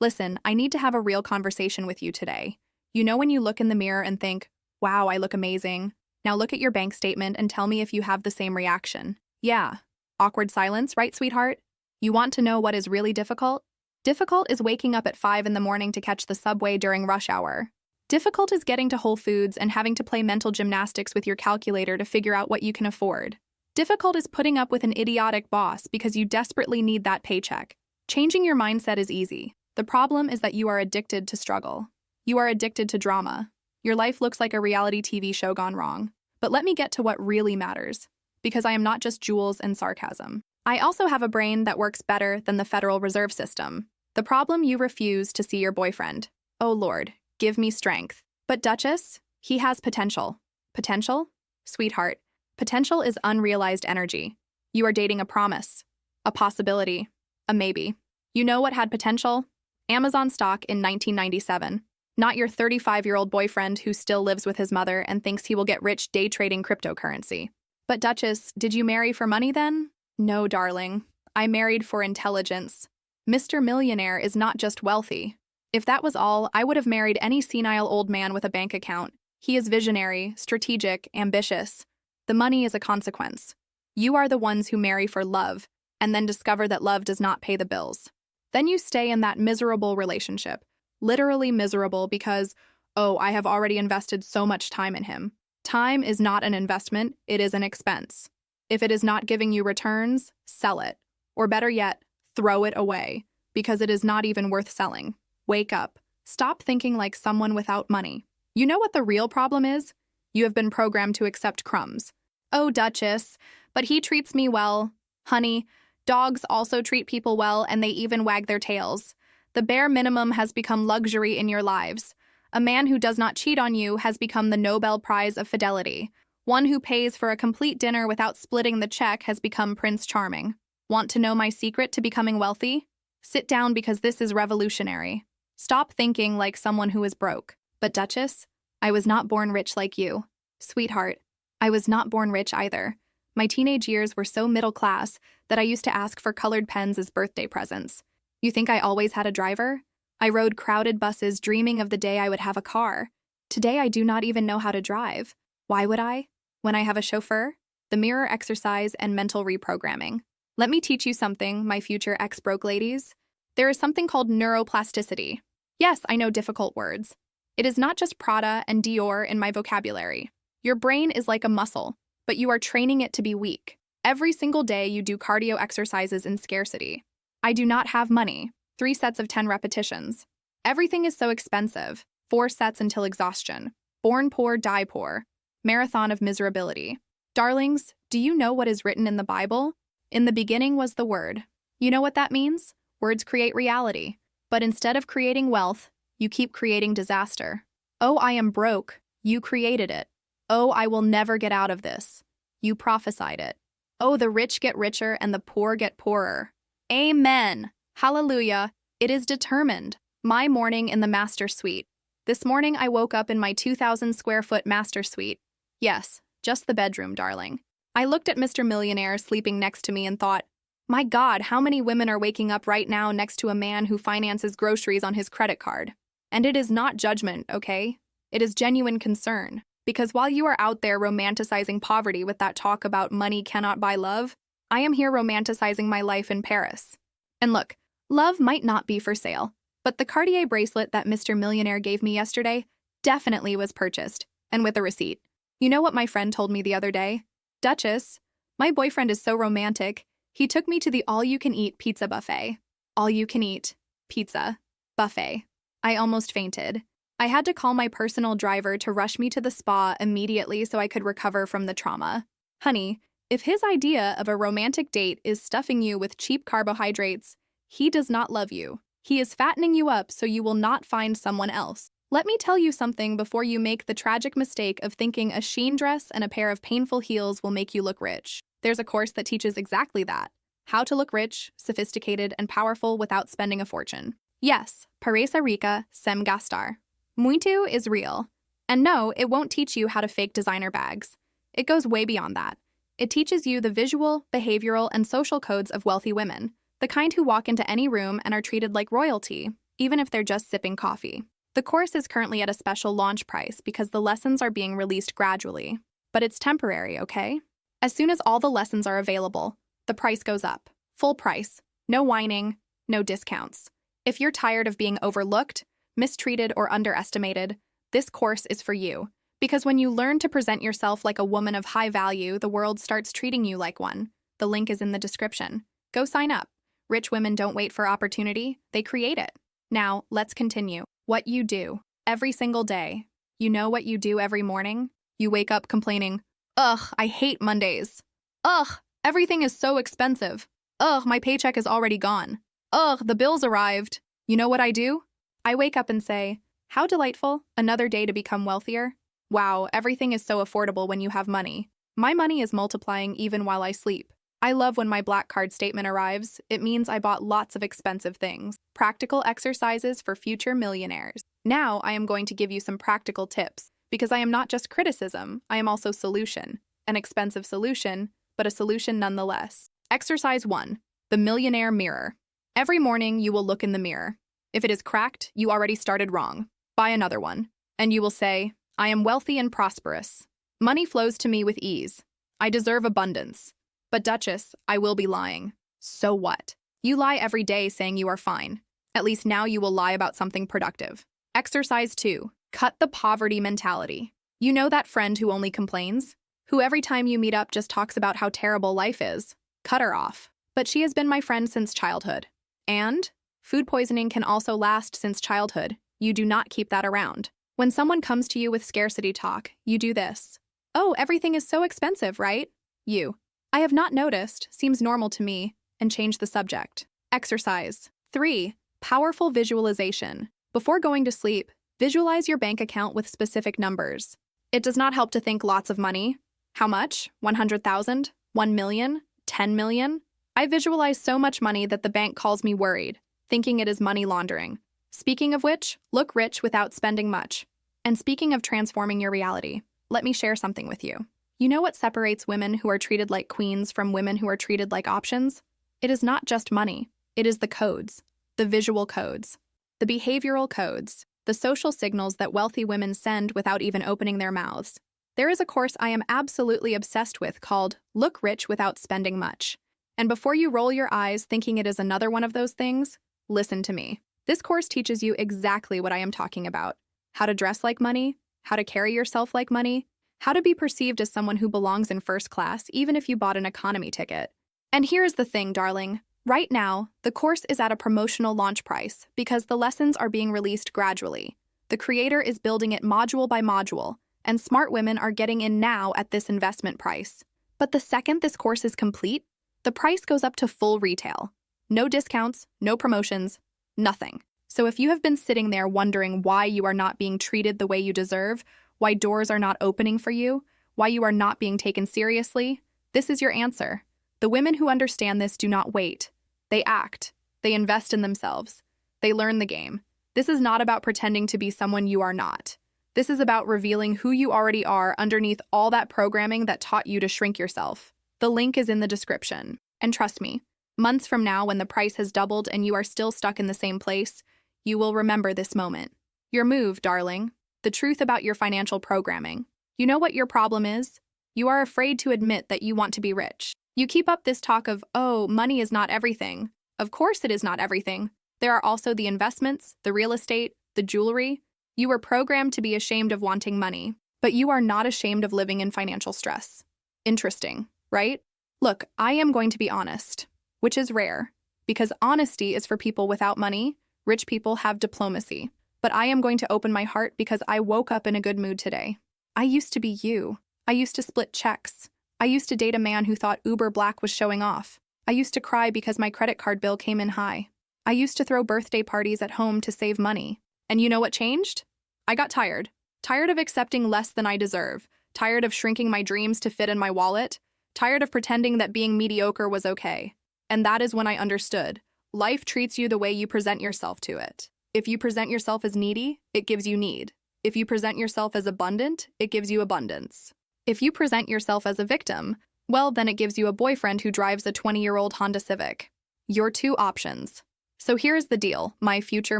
Listen, I need to have a real conversation with you today. You know when you look in the mirror and think, wow, I look amazing. Now look at your bank statement and tell me if you have the same reaction. Yeah. Awkward silence, right, sweetheart? You want to know what is really difficult? Difficult is waking up at 5 in the morning to catch the subway during rush hour. Difficult is getting to Whole Foods and having to play mental gymnastics with your calculator to figure out what you can afford. Difficult is putting up with an idiotic boss because you desperately need that paycheck. Changing your mindset is easy. The problem is that you are addicted to struggle. You are addicted to drama. Your life looks like a reality TV show gone wrong. But let me get to what really matters, because I am not just jewels and sarcasm. I also have a brain that works better than the Federal Reserve System. The problem: you refuse to see your boyfriend. Oh Lord, give me strength. But Duchess, he has potential. Potential? Sweetheart, potential is unrealized energy. You are dating a promise, a possibility, a maybe. You know what had potential? Amazon stock in 1997. Not your 35-year-old boyfriend who still lives with his mother and thinks he will get rich day trading cryptocurrency. But Duchess, did you marry for money then? No, darling. I married for intelligence. Mr. Millionaire is not just wealthy. If that was all, I would have married any senile old man with a bank account. He is visionary, strategic, ambitious. The money is a consequence. You are the ones who marry for love, and then discover that love does not pay the bills. Then you stay in that miserable relationship. Literally miserable because, oh, I have already invested so much time in him. Time is not an investment, it is an expense. If it is not giving you returns, sell it. Or better yet, throw it away, because it is not even worth selling. Wake up. Stop thinking like someone without money. You know what the real problem is? You have been programmed to accept crumbs. Oh, Duchess, but he treats me well. Honey, dogs also treat people well, and they even wag their tails. The bare minimum has become luxury in your lives. A man who does not cheat on you has become the Nobel Prize of fidelity. One who pays for a complete dinner without splitting the check has become Prince Charming. Want to know my secret to becoming wealthy? Sit down, because this is revolutionary. Stop thinking like someone who is broke. But Duchess, I was not born rich like you. Sweetheart, I was not born rich either. My teenage years were so middle class that I used to ask for colored pens as birthday presents. You think I always had a driver? I rode crowded buses dreaming of the day I would have a car. Today I do not even know how to drive. Why would I? When I have a chauffeur? The mirror exercise and mental reprogramming. Let me teach you something, my future ex-broke ladies. There is something called neuroplasticity. Yes, I know difficult words. It is not just Prada and Dior in my vocabulary. Your brain is like a muscle, but you are training it to be weak. Every single day you do cardio exercises in scarcity. I do not have money. 3 sets of 10 repetitions. Everything is so expensive. 4 sets until exhaustion. Born poor, die poor. Marathon of miserability. Darlings, do you know what is written in the Bible? In the beginning was the Word. You know what that means? Words create reality. But instead of creating wealth, you keep creating disaster. Oh, I am broke. You created it. Oh, I will never get out of this. You prophesied it. Oh, the rich get richer and the poor get poorer. Amen. Hallelujah. It is determined. My morning in the master suite. This morning I woke up in my 2,000 square foot master suite. Yes, just the bedroom, darling. I looked at Mr. Millionaire sleeping next to me and thought, my God, how many women are waking up right now next to a man who finances groceries on his credit card? And it is not judgment, okay? It is genuine concern. Because while you are out there romanticizing poverty with that talk about money cannot buy love, I am here romanticizing my life in Paris. And look, love might not be for sale, but the Cartier bracelet that Mr. Millionaire gave me yesterday definitely was purchased, and with a receipt. You know what my friend told me the other day? Duchess, my boyfriend is so romantic. He took me to the all-you-can-eat pizza buffet. All-you-can-eat pizza buffet. I almost fainted. I had to call my personal driver to rush me to the spa immediately so I could recover from the trauma. Honey, if his idea of a romantic date is stuffing you with cheap carbohydrates, he does not love you. He is fattening you up so you will not find someone else. Let me tell you something before you make the tragic mistake of thinking a Shein dress and a pair of painful heels will make you look rich. There's a course that teaches exactly that. How to look rich, sophisticated, and powerful without spending a fortune. Yes, parece rica sem gastar. Muito is real. And no, it won't teach you how to fake designer bags. It goes way beyond that. It teaches you the visual, behavioral, and social codes of wealthy women, the kind who walk into any room and are treated like royalty. even if they're just sipping coffee. The course is currently at a special launch price because the lessons are being released gradually. But it's temporary, okay? As soon as all the lessons are available, the price goes up. Full price. No whining, no discounts. If you're tired of being overlooked, mistreated, or underestimated, this course is for you. Because when you learn to present yourself like a woman of high value, the world starts treating you like one. The link is in the description. Go sign up. Rich women don't wait for opportunity, they create it. Now, let's continue. What you do every single day. You know what you do every morning? You wake up complaining, "Ugh, I hate Mondays. Ugh, everything is so expensive. Ugh, my paycheck is already gone. Ugh, the bills arrived." You know what I do? I wake up and say, "How delightful, another day to become wealthier. Wow, everything is so affordable when you have money. My money is multiplying even while I sleep. I love when my black card statement arrives. It means I bought lots of expensive things." Practical exercises for future millionaires. Now I am going to give you some practical tips, because I am not just criticism, I am also solution. An expensive solution, but a solution nonetheless. Exercise 1. The millionaire mirror. Every morning you will look in the mirror. If it is cracked, you already started wrong. Buy another one. And you will say, "I am wealthy and prosperous. Money flows to me with ease. I deserve abundance." But Duchess, I will be lying. So what? You lie every day saying you are fine. At least now you will lie about something productive. Exercise 2. Cut the poverty mentality. You know that friend who only complains? Who every time you meet up just talks about how terrible life is? Cut her off. But she has been my friend since childhood. And food poisoning can also last since childhood. You do not keep that around. When someone comes to you with scarcity talk, you do this. "Oh, everything is so expensive, right?" You. "I have not noticed, seems normal to me," and change the subject. Exercise 3. Powerful visualization. Before going to sleep, visualize your bank account with specific numbers. It does not help to think lots of money. How much? 100,000? 1 million? 10 million? I visualize so much money that the bank calls me worried, thinking it is money laundering. Speaking of which, look rich without spending much. And speaking of transforming your reality, let me share something with you. You know what separates women who are treated like queens from women who are treated like options? It is not just money. It is the codes, the visual codes, the behavioral codes, the social signals that wealthy women send without even opening their mouths. There is a course I am absolutely obsessed with called Look Rich Without Spending Much. And before you roll your eyes thinking it is another one of those things, listen to me. This course teaches you exactly what I am talking about. How to dress like money, how to carry yourself like money, how to be perceived as someone who belongs in first class even if you bought an economy ticket. And here's the thing, darling. Right now, the course is at a promotional launch price because the lessons are being released gradually. The creator is building it module by module, and smart women are getting in now at this investment price. But the second this course is complete, the price goes up to full retail. No discounts, no promotions, nothing. So if you have been sitting there wondering why you are not being treated the way you deserve, why doors are not opening for you, why you are not being taken seriously, this is your answer. The women who understand this do not wait. They act. They invest in themselves. They learn the game. This is not about pretending to be someone you are not. This is about revealing who you already are underneath all that programming that taught you to shrink yourself. The link is in the description. And trust me, months from now when the price has doubled and you are still stuck in the same place, you will remember this moment. Your move, darling. The truth about your financial programming. You know what your problem is? You are afraid to admit that you want to be rich. You keep up this talk of, "Oh, money is not everything." Of course it is not everything. There are also the investments, the real estate, the jewelry. You were programmed to be ashamed of wanting money, but you are not ashamed of living in financial stress. Interesting, right? Look, I am going to be honest, which is rare, because honesty is for people without money. Rich people have diplomacy. But I am going to open my heart because I woke up in a good mood today. I used to be you. I used to split checks. I used to date a man who thought Uber Black was showing off. I used to cry because my credit card bill came in high. I used to throw birthday parties at home to save money. And you know what changed? I got tired. Tired of accepting less than I deserve. Tired of shrinking my dreams to fit in my wallet. Tired of pretending that being mediocre was okay. And that is when I understood. Life treats you the way you present yourself to it. If you present yourself as needy, it gives you need. If you present yourself as abundant, it gives you abundance. If you present yourself as a victim, well, then it gives you a boyfriend who drives a 20-year-old Honda Civic. Your two options. So here's the deal, my future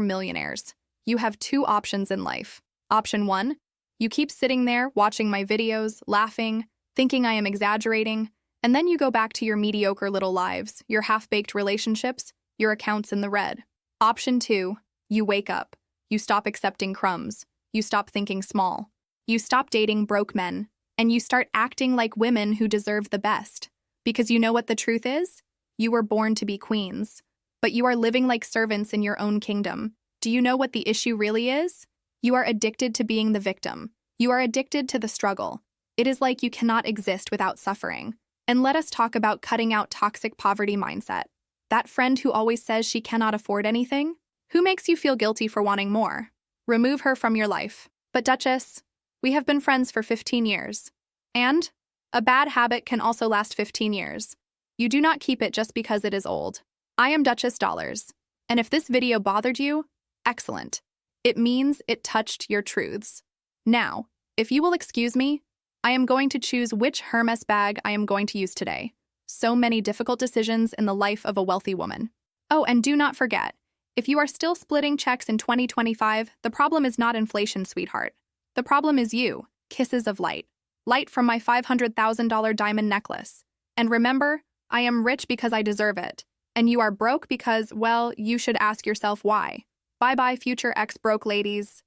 millionaires. You have two options in life. Option one, you keep sitting there watching my videos, laughing, thinking I am exaggerating, and then you go back to your mediocre little lives, your half-baked relationships, your accounts in the red. Option two, you wake up. You stop accepting crumbs. You stop thinking small. You stop dating broke men. And you start acting like women who deserve the best. Because you know what the truth is? You were born to be queens. But you are living like servants in your own kingdom. Do you know what the issue really is? You are addicted to being the victim. You are addicted to the struggle. It is like you cannot exist without suffering. And let us talk about cutting out toxic poverty mindset. That friend who always says she cannot afford anything? Who makes you feel guilty for wanting more? Remove her from your life. But Duchess, we have been friends for 15 years. And a bad habit can also last 15 years. You do not keep it just because it is old. I am Duchess Dollars. And if this video bothered you, excellent. It means it touched your truths. Now, if you will excuse me, I am going to choose which Hermes bag I am going to use today. So many difficult decisions in the life of a wealthy woman. Oh, and do not forget, if you are still splitting checks in 2025, the problem is not inflation, sweetheart. The problem is you. Kisses of light. Light from my $500,000 diamond necklace. And remember, I am rich because I deserve it. And you are broke because, well, you should ask yourself why. Bye-bye, future ex-broke ladies.